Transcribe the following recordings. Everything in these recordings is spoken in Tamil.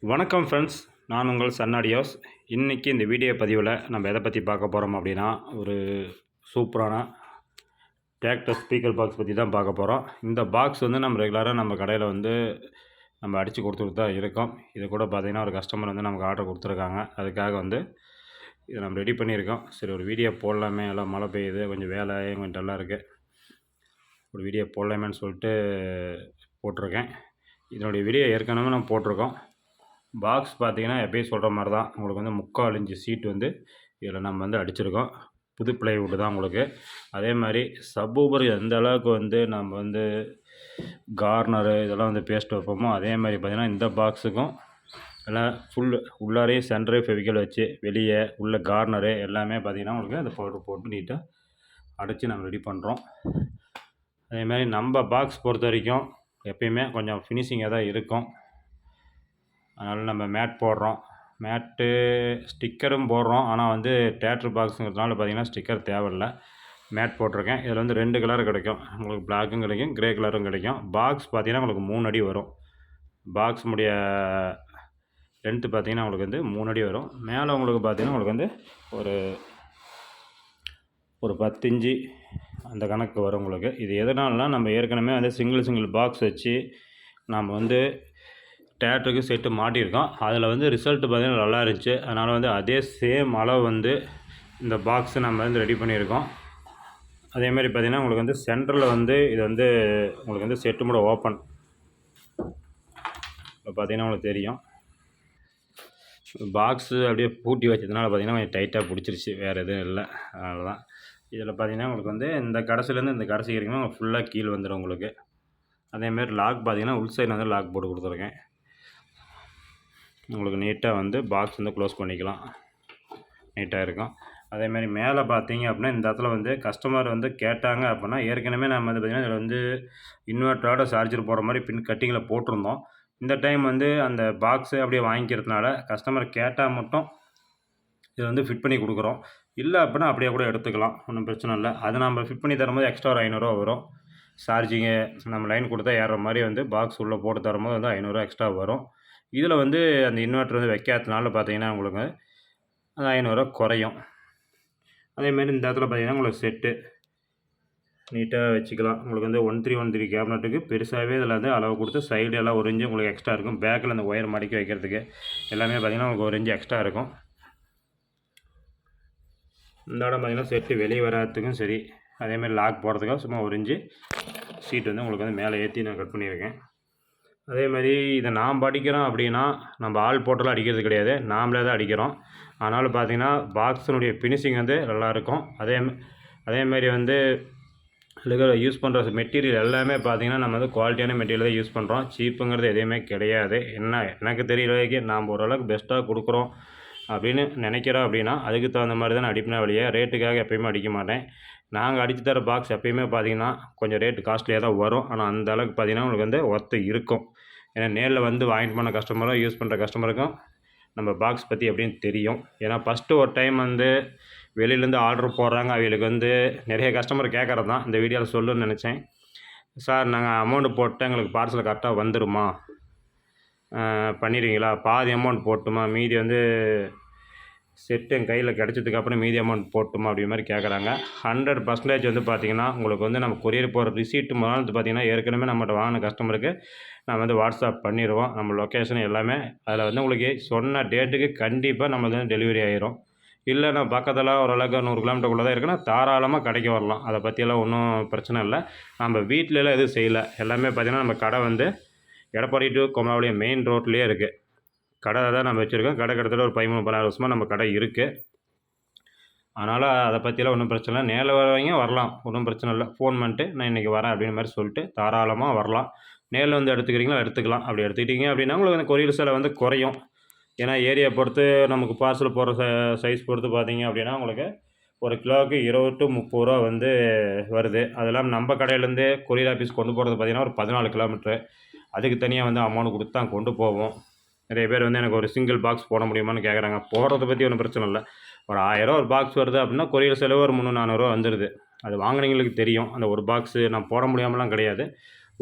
வணக்கம் ஃப்ரெண்ட்ஸ், நான் உங்கள் சன்னாடியோஸ். இன்றைக்கி இந்த வீடியோ பதிவில் நம்ம எதை பற்றி பார்க்க போகிறோம் அப்படின்னா, ஒரு சூப்பரான டிராக்டர் ஸ்பீக்கர் பாக்ஸ் பற்றி தான் பார்க்க போகிறோம். இந்த பாக்ஸ் வந்து நம்ம ரெகுலராக நம்ம கடையில் வந்து நம்ம அடித்து கொடுத்துட்டு தான் இருக்கோம். இது கூட பார்த்திங்கன்னா ஒரு கஸ்டமர் வந்து நமக்கு ஆர்டர் கொடுத்துருக்காங்க. அதுக்காக வந்து இதை நம்ம ரெடி பண்ணியிருக்கோம். சரி, ஒரு வீடியோ போடலாமே, எல்லாம் மழை பெய்யுது, கொஞ்சம் வேலை கொஞ்சம் டல்லாக இருக்குது, ஒரு வீடியோ போடலாமேன்னு சொல்லிட்டு போட்டிருக்கேன். இதனுடைய வீடியோ ஏற்கனவே நம்ம போட்டிருக்கோம். பாக்ஸ் பார்த்திங்கன்னா எப்பயும் சொல்கிற மாதிரி தான், உங்களுக்கு வந்து 3/4 இன்ச்சு சீட் வந்து இதில் நம்ம வந்து அடிச்சிருக்கோம். புது ப்ளைவுட் தான் உங்களுக்கு. அதே மாதிரி சப்வூஃபர் எந்த அளவுக்கு வந்து நம்ம வந்து கார்னரு இதெல்லாம் வந்து பேஸ்ட் வைப்போமோ, அதே மாதிரி பார்த்திங்கன்னா இந்த பாக்ஸுக்கும் எல்லாம் உள்ளாரையும் சென்டரே ஃபெவிக்கல் வச்சு, வெளியே உள்ள கார்னரு எல்லாமே பார்த்திங்கன்னா உங்களுக்கு அந்த பவுடர் போட்டு நீட்டாக அடைச்சி நம்ம ரெடி பண்ணுறோம். அதேமாதிரி நம்ம பாக்ஸ் பொறுத்த வரைக்கும் எப்பயுமே கொஞ்சம் ஃபினிஷிங்காக தான் இருக்கும். அதனால் நம்ம மேட் போடுறோம், மேட்டு ஸ்டிக்கரும் போடுறோம். ஆனால் வந்து தேட்ரு பாக்ஸுங்கிறதுனால பார்த்திங்கன்னா ஸ்டிக்கர் தேவையில்லை. மேட் போட்டிருக்கேன். இதில் வந்து 2 கலர் கிடைக்கும். உங்களுக்கு பிளாக்கும் கிடைக்கும், க்ரே கலரும் கிடைக்கும். பாக்ஸ் பார்த்திங்கன்னா உங்களுக்கு 3 அடி வரும். பாக்ஸ் முடிய லென்த்து பார்த்திங்கன்னா உங்களுக்கு வந்து 3 அடி வரும். மேலே உங்களுக்கு பார்த்திங்கன்னா உங்களுக்கு வந்து ஒரு 10 இன்ச்சு அந்த கணக்கு வரும் உங்களுக்கு. இது எதனாலனா, நம்ம ஏற்கனவே வந்து சிங்கிள் பாக்ஸ் வச்சு நாம் வந்து தேட்டருக்கு செட்டு மாட்டியிருக்கோம். அதில் வந்து ரிசல்ட்டு பார்த்திங்கன்னா நல்லா இருந்துச்சு. அதனால் வந்து அதே சேம் அளவு வந்து இந்த பாக்ஸு நம்ம வந்து ரெடி பண்ணியிருக்கோம். அதேமாதிரி பார்த்திங்கன்னா உங்களுக்கு வந்து சென்டரில் வந்து இது வந்து உங்களுக்கு வந்து செட்டு மூட ஓப்பன். இப்போ பார்த்திங்கன்னா உங்களுக்கு தெரியும், பாக்ஸு அப்படியே பூட்டி வச்சதுனால பார்த்திங்கன்னா கொஞ்சம் டைட்டாக பிடிச்சிருச்சு, வேறு எதுவும் இல்லை. அதனால தான் இதில் பார்த்திங்கன்னா உங்களுக்கு வந்து இந்த கடைசிலேருந்து இந்த கடைசி வரைக்கும் ஃபுல்லாக கீழே வந்துடும் உங்களுக்கு. அதேமாதிரி லாக் பார்த்திங்கன்னா உள் சைடில் வந்து லாக் போட்டு கொடுத்துருக்கேன். உங்களுக்கு நீட்டாக வந்து பாக்ஸ் வந்து க்ளோஸ் பண்ணிக்கலாம், நீட்டாக இருக்கும். அதேமாதிரி மேலே பார்த்தீங்க அப்படின்னா இந்த இடத்துல வந்து கஸ்டமர் வந்து கேட்டாங்க அப்படின்னா, ஏற்கனவே நம்ம வந்து பார்த்திங்கன்னா இதில் வந்து இன்வெர்ட்டரோட சார்ஜர் போடுற மாதிரி பின் கட்டிங்கில் போட்டிருந்தோம். இந்த டைம் வந்து அந்த பாக்ஸு அப்படியே வாங்கிக்கிறதுனால கஸ்டமர் கேட்டால் மட்டும் இதை வந்து ஃபிட் பண்ணி கொடுக்குறோம். இல்லை அப்படின்னா அப்படியே கூட எடுத்துக்கலாம், ஒன்றும் பிரச்சனை இல்லை. அது நம்ம ஃபிட் பண்ணி தரும்போது எக்ஸ்ட்ரா ஒரு 500 வரும். சார்ஜிங்கு நம்ம லைன் கொடுத்தா ஏறுற மாதிரி வந்து பாக்ஸ் உள்ளே போட்டு தரும்போது வந்து 500 எக்ஸ்ட்ரா வரும். இதில் வந்து அந்த இன்வெர்ட்டர் வந்து வைக்காததுனால பார்த்திங்கன்னா உங்களுக்கு அந்த 500 குறையும். அதேமாரி இந்த இடத்துல பார்த்திங்கன்னா உங்களுக்கு செட்டு நீட்டாக வச்சுக்கலாம். உங்களுக்கு வந்து 1313 கேபினட்டுக்கு பெருசாகவே இதில் வந்து அளவு கொடுத்து சைடு எல்லாம் 1 இன்ச்சு உங்களுக்கு எக்ஸ்ட்ரா இருக்கும். பேக்கில் அந்த ஒயர் மடக்கி வைக்கிறதுக்கு எல்லாமே பார்த்திங்கன்னா உங்களுக்கு 1 இன்ச்சு எக்ஸ்ட்ரா இருக்கும். இந்த இடம் பார்த்திங்கன்னா செட்டு வெளியே வராதுக்கும் சரி, அதேமாதிரி லாக் போடுறதுக்காக சும்மா 1 இன்ச்சு சீட் வந்து உங்களுக்கு வந்து மேலே ஏற்றி நான் கட் பண்ணியிருக்கேன். அதேமாதிரி இதை நாம் அடிக்கிறோம் அப்படின்னா நம்ம ஆள் போட்டெல்லாம் அடிக்கிறது கிடையாது, நாமளே தான் அடிக்கிறோம். அதனால் பார்த்திங்கன்னா பாக்ஸினுடைய ஃபினிஷிங் வந்து நல்லாயிருக்கும். அதேமாதிரி வந்து அதில் யூஸ் பண்ணுற மெட்டீரியல் எல்லாமே பார்த்திங்கன்னா நம்ம வந்து குவாலிட்டியான மெட்டீரியல் தான் யூஸ் பண்ணுறோம். சீப்புங்கிறது எதுவுமே கிடையாது. எனக்கு தெரியற வரைக்கும் நாம் ஓரளவுக்கு பெஸ்ட்டாக கொடுக்குறோம் அப்படின்னு நினைக்கிறோம் அப்படின்னா அதுக்கு தகுந்த மாதிரி தான் நான் அடிப்பினா வழியே ரேட்டுக்காக எப்போயுமே அடிக்க மாட்டேன். நாங்கள் அடித்து தர பாக்ஸ் எப்போயுமே பார்த்திங்கன்னா கொஞ்சம் ரேட்டு காஸ்ட்லியாக தான் வரும். ஆனால் அந்த அளவுக்கு பார்த்திங்கன்னா உங்களுக்கு வந்து ஒர்த்து இருக்கும். ஏன்னா நேரில் வந்து வாங்கிட்டு போன கஸ்டமரும் யூஸ் பண்ணுற கஸ்டமருக்கும் நம்ம பாக்ஸ் பற்றி எப்படின்னு தெரியும். ஏன்னா ஃபஸ்ட்டு ஒரு டைம் வந்து வெளியிலேருந்து ஆர்டர் போடுறாங்க, அவங்களுக்கு வந்து நிறைய கஸ்டமர் கேட்குறது தான் இந்த வீடியோவில் சொல்லணும்னு நினச்சேன். சார், நாங்கள் அமௌண்ட்டு போட்டு எங்களுக்கு பார்சல் கரெக்டாக வந்துடுமா, பண்ணிடுவீங்களா, பாதி அமௌண்ட் போட்டுமா, மீதி வந்து செட்டு என் கையில் கிடச்சதுக்கப்புறம் மீதி அமௌண்ட் போட்டுமா அப்படி மாதிரி கேட்குறாங்க. 100% வந்து பார்த்திங்கன்னா உங்களுக்கு வந்து நம்ம கொரியர் போகிற ரிசீட்டு முதல்ல பார்த்திங்கன்னா ஏற்கனவே நம்மகிட்ட வாங்கின கஸ்டமருக்கு நம்ம வந்து வாட்ஸ்அப் பண்ணிடுவோம். நம்ம லொக்கேஷன் எல்லாமே அதில் வந்து உங்களுக்கு சொன்ன டேட்டுக்கு கண்டிப்பாக நம்ம வந்து டெலிவரி ஆகிரும். இல்லை நான் பக்கத்தில் ஓரளவுக்கு 100 கிலோமீட்டருக்குள்ளே தான் இருக்குன்னா தாராளமாக கடைக்கு வரலாம். அதை பற்றியெல்லாம் ஒன்றும் பிரச்சனை இல்லை. நம்ம வீட்டிலலாம் எதுவும் செய்யலை. எல்லாமே பார்த்திங்கன்னா நம்ம கடை வந்து எடப்பாடி டு கொமராபாளையம் மெயின் ரோட்லேயே இருக்குது. கடை தான் நம்ம வச்சுருக்கோம். கடை கிட்டத்தட்ட ஒரு 13-14 வருஷமாக நம்ம கடை இருக்குது. அதனால் அதை பற்றியெல்லாம் ஒன்றும் பிரச்சனை இல்லை. நேரில் வரவங்க வரலாம், ஒன்றும் பிரச்சனை இல்லை. ஃபோன் பண்ணிட்டு நான் இன்றைக்கி வரேன் அப்படின்ற மாதிரி சொல்லிட்டு தாராளமாக வரலாம். நேரில் வந்து எடுத்துக்கிறீங்களா எடுத்துக்கலாம். அப்படி எடுத்துக்கிட்டிங்க அப்படின்னா உங்களுக்கு அந்த கொரியர் செலவு வந்து குறையும். ஏன்னா ஏரியா பொறுத்து நமக்கு பார்சல் போடுற சைஸ் பொறுத்து பார்த்திங்க அப்படின்னா உங்களுக்கு ஒரு கிலோவுக்கு 20 to 30 ரூபா வந்து வருது. அதெல்லாம் நம்ம கடையிலேருந்து கொரியர் ஆஃபீஸ் கொண்டு போகிறது பார்த்திங்கன்னா ஒரு 14 கிலோமீட்ரு. அதுக்கு தனியாக வந்து அமௌண்ட் கொடுத்து தான் கொண்டு போவோம். நிறைய பேர் வந்து எனக்கு ஒரு சிங்கிள் பாக்ஸ் போட முடியுமான்னு கேட்குறாங்க. போடுறத பற்றி ஒன்றும் பிரச்சனை இல்லை. ஒரு 1000 ஒரு பாக்ஸ் வருது அப்படின்னா கொரியர் செலவு ஒரு 300-400 வந்துடுது. அது வாங்கினவங்களுக்கு தெரியும். அந்த ஒரு பாக்ஸு நான் போட முடியாமலாம் கிடையாது.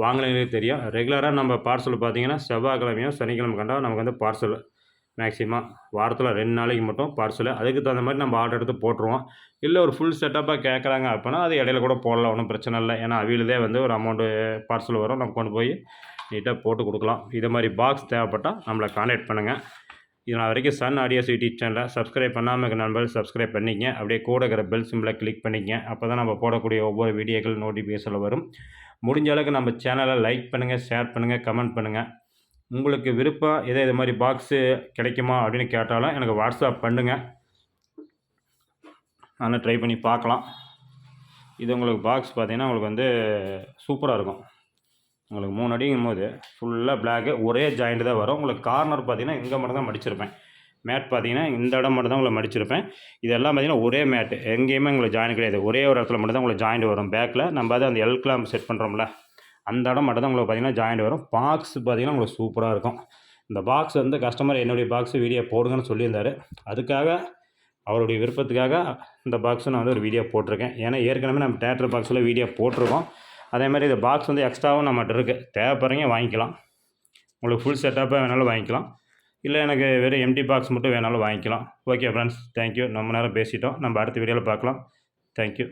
வாங்கினவங்களுக்கு தெரியும். ரெகுலராக நம்ம பார்சல் பார்த்தீங்கன்னா செவ்வாய்க்கிழமையோ சனிக்கிழமை கண்டா நமக்கு வந்து பார்சல் மேக்ஸிமம் வாரத்தில் 2 நாளைக்கு மட்டும் பார்சலு. அதுக்கு தகுந்த மாதிரி நம்ம ஆர்டர் எடுத்து போட்டுருவோம். இல்லை ஒரு ஃபுல் செட்டப்பாக கேட்குறாங்க அப்படின்னா அது இடையில கூட போடலாம், ஒன்றும் பிரச்சனை இல்லை. ஏன்னா அவியிலதே வந்து ஒரு அமௌண்ட்டு பார்சல் வரும், நம்ம கொண்டு போய் நீட்டாக போட்டு கொடுக்கலாம். இது மாதிரி பாக்ஸ் தேவைப்பட்டால் நம்மளை கான்டாக்ட் பண்ணுங்கள். இது நான் வரைக்கும் சன் ஆடியோஸ் யூடியூப் சேனலை சப்ஸ்கிரைப் பண்ணாமல் இருக்க நண்பர்கள் சப்ஸ்கிரைப் பண்ணிக்கங்க. அப்படியே கூட இருக்கிற பெல் சிம்பிளை கிளிக் பண்ணிக்கங்க. அப்போ தான் நம்ம போடக்கூடிய ஒவ்வொரு வீடியோக்கள் நோட்டிஃபிகேஷனில் வரும். முடிஞ்ச அளவுக்கு நம்ம சேனலை லைக் பண்ணுங்கள், ஷேர் பண்ணுங்கள், கமெண்ட் பண்ணுங்கள். உங்களுக்கு விருப்பம் இது மாதிரி பாக்ஸு கிடைக்குமா அப்படின்னு கேட்டாலும் எனக்கு வாட்ஸ்அப் பண்ணுங்கள், நான் ட்ரை பண்ணி பார்க்கலாம். இது உங்களுக்கு பாக்ஸ் பார்த்தீங்கன்னா உங்களுக்கு வந்து சூப்பராக இருக்கும். உங்களுக்கு 3 அடிங்கும் போது ஃபுல்லாக பிளாக்கு ஒரே ஜாயிண்ட் தான் வரும். உங்களுக்கு கார்னர் பார்த்தீங்கன்னா இங்கே மட்டும் தான் மடிச்சிருப்பேன். மேட் பார்த்தீங்கன்னா இந்த இடம் மட்டும் தான் உங்களுக்கு மடிச்சிருப்பேன். இதெல்லாம் பார்த்தீங்கன்னா ஒரே மேட்டு, எங்கேயுமே உங்களுக்கு ஜாயின் கிடையாது. ஒரே ஒரு இடத்துல மட்டும் தான் உங்களுக்கு ஜாயிண்ட் வரும். பேக்கில் நம்ம அது அந்த எல் கிளாம்ப் செட் பண்ணுறோம்ல, அந்த இடம் மட்டும் தான் உங்களுக்கு பார்த்தீங்கன்னா ஜாயிண்ட் வரும். பாக்ஸ் பார்த்தீங்கன்னா உங்களுக்கு சூப்பராக இருக்கும். இந்த பாக்ஸ் வந்து கஸ்டமர் என்னுடைய பாக்ஸ் வீடியோ போடுங்கன்னு சொல்லியிருந்தார். அதுக்காக அவருடைய விருப்பத்துக்காக இந்த பாக்ஸை நான் வந்து ஒரு வீடியோ போட்டிருக்கேன். ஏன்னா ஏற்கனவே நம்ம தேட்டர் பாக்ஸில் வீடியோ போட்டிருக்கோம். அதே மாதிரி இந்த பாக்ஸ் வந்து எக்ஸ்ட்ராவும் நம்மகிட்ட இருக்குது. தேவைப்படுறீங்க வாங்கிக்கலாம். உங்களுக்கு ஃபுல் செட்டப்பாக வேணாலும் வாங்கிக்கலாம். இல்லை எனக்கு வெறும் எம்டி பாக்ஸ் மட்டும் வேணாலும் வாங்கிக்கலாம். Okay friends, thank you. ரொம்ப நேரம் பேசிட்டோம். நம்ம அடுத்த வீடியோவில் பார்க்கலாம். தேங்க்யூ.